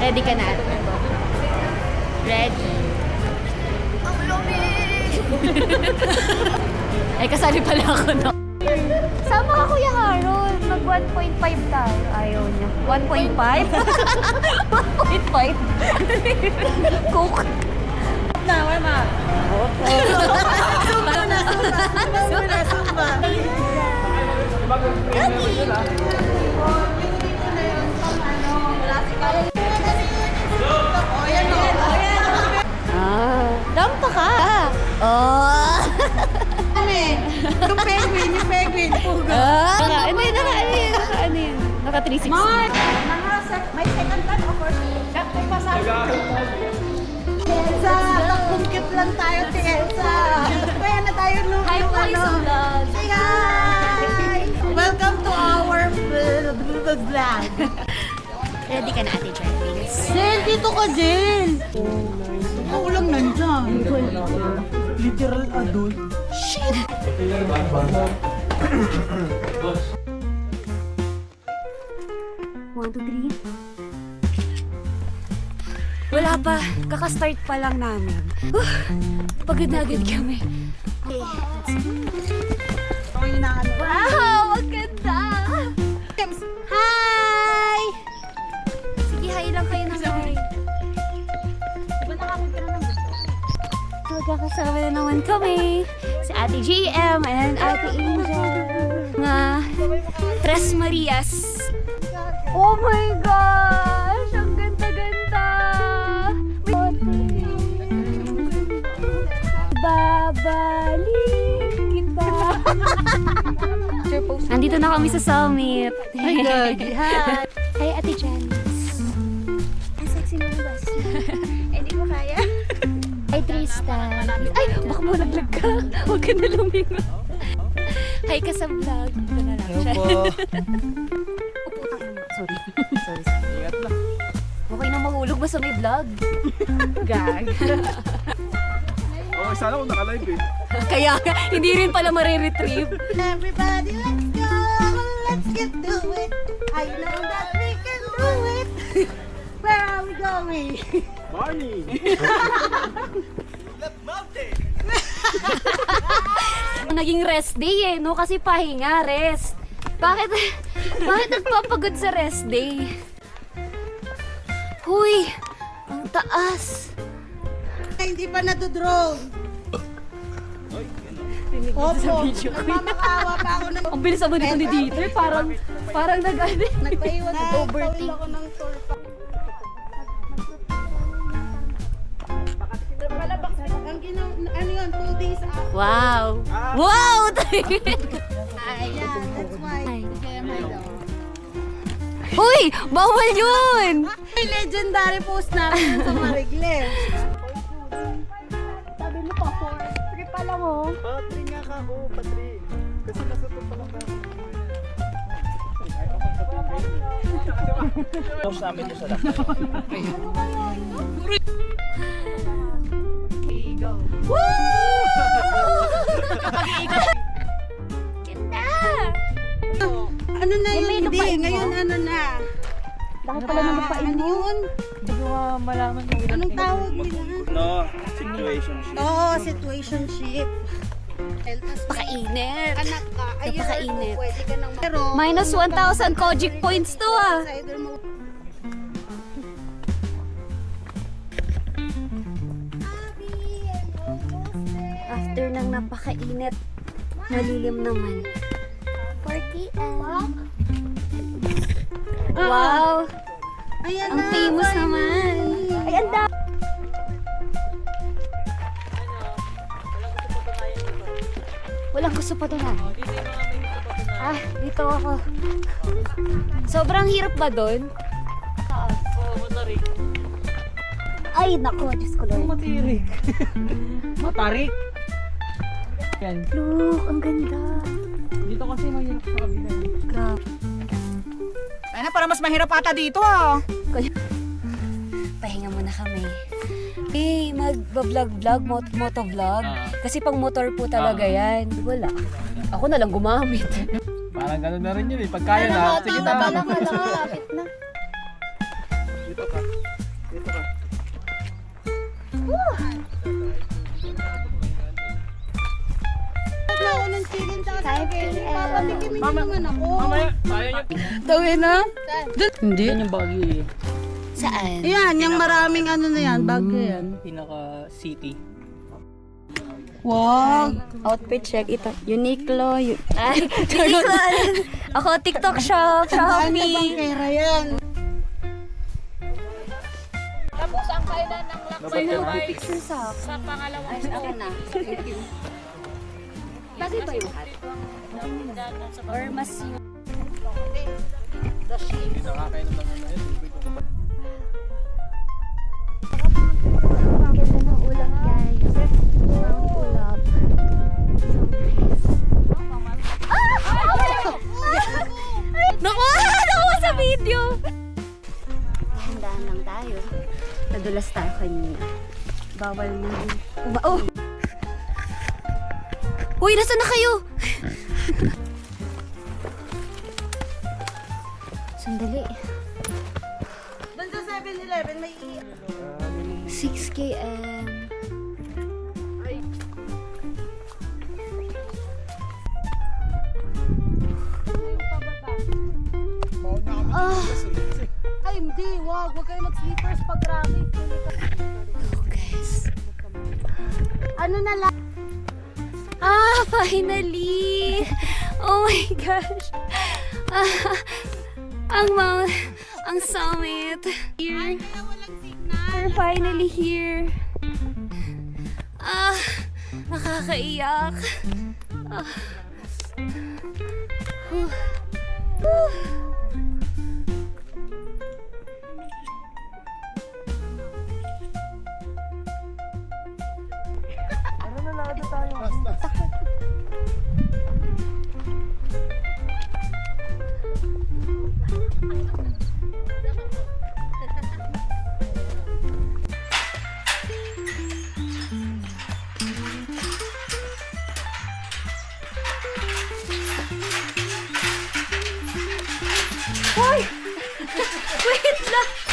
Ready ka na? Ready. Ang lamig! Ay, kasali pala ako, no? Sama ka, Kuya Harold. Mag 1.5 tayo. Ayaw niya. 1.5? 1.5? Cook. Na, wala ma. Sumba na, sumba. Rampa ka! Oh! Yung penguin. Ano yun? Naka 360. May second cut o first cut? Sakto pa sa Elsa, takbungkit lang tayo si Elsa. Kaya na tayo nung Hi po, vlog. Say hi! Welcome to our vlog. Ready ka na, Ate Janice? Jen, dito ka, Jen! Ikaw lang nandyan. Literal adult. Shit! One, two, three. Wala pa. Kaka-start pa lang namin. Pagod na agad kami. Okay. Ito yung inaano. Wow! Ang ganda! Hi! Sige, hi lang kayo ng hi. Diba nakapunta na ng Magkakasama na naman kami. Si Ate JM and Ate Angel. Nga, Tres Marias. Oh my gosh! Ang ganda-ganda! Babalik kita. Nandito na kami sa summit. Hi, Gagi. Hi. Hi, Ate Janice. Ang sexy mo na bus. Hindi ko kaya. Hi, Tristan. Ay, baka mo naglag ka. Huwag ka na lumingo. Hi ka sa vlog. Ito na lang siya. Upo ka naman. Sorry. Ingat lang. Okay na mahulog ba sa may vlog? Gag. Oh, sana kung naka-live eh. Kaya hindi rin pala mariretrieve. Everybody, let's go! Let's get to it! I know that we can do it! Where are we going? Barney! Naging rest day eh, no? Kasi pahinga, rest. Bakit nagpapagod sa rest day? Huy! Ang taas! Ay, hindi pa nadodrone. Opo, nagmamakaawa pa ako ng... Ang bilis naman dito ni Dieter. Parang Nagpaiwan na overthink ako ng tour pa. Ang ano yun, 2 days after. Wow! Wow! Ayan, that's why. Kaya may daw. Uy! Bawal yun! May legendary post namin sa Marigles. Sabi mo pa, 4. Sige pala mo. Patri nga ka ako, Patri. Kasi nasa to pa lang ka. Post namin ito sa lahat. Ganda! Ano na yun? may Hindi, lupain mo? ngayon ano na? Bakit pala nalupain Ano mo? yun? Hindi ko malaman kung Anong tawag nila? No, situationship. Oo, situationship. Pakainit. Anak ka, ayun, Napakainit. pwede ka nang pero Minus 1,000 Kojic points to ah. either mo After ng napakainit, malilim naman. 40M. Wow! Ayan Ang na, famous finally. naman. Ay, ang dami. Walang gusto patunayan. Ah, dito ako. Sobrang hirap ba doon? Oo, matarik. Ay, nako, Diyos ko Lord. Matirik. Matarik. Yan. Look, ang ganda. Dito kasi mahirap sa kabila. Grabe. Ano, para mas mahirap ata dito ah. Pahinga muna kami. Eh, mag-vlog-vlog, motovlog. Kasi pang motor po talaga yan. Wala. Ako na lang gumamit. Parang gano'n na rin yun eh. Pagkaya na, sige na. Malapit na. Dito ka. Ako ng chicken sa 5 p.m. Papatikimin naman ako. Mamaya, ayaw niyo. Tawin na? Hindi. Yan yung Baguio eh. Saan? Yan, yung maraming ano na yan, bagyo yan. Pinaka-city. Wow. Outfit check. Ito. Uniqlo. Ay, Uniqlo. Ako, TikTok shop. Ano bang Shopee. pera yan? May picture sa pangalawang ay, ako na. Thank you. Bagay ba yung hat? Or mas yung... Nakakainom lang naman yun. Ang ganda ng ulam, guys. Ang ulap. So nice. Naku sa video! Handaan lang tayo. Nadulas tayo kanina. Bawal na. Oh! Uy, nasaan na kayo? Sandali. Doon sa 7-Eleven may 6 km. Ay, hindi. Wag kayo mag-sleepers pag traffic. Oh, guys. Ano na lang? Ah, finally! Oh my gosh! Ang summit. Here. We're finally here. Nakakaiyak. Whew. Whew. Hoy! Wait lang!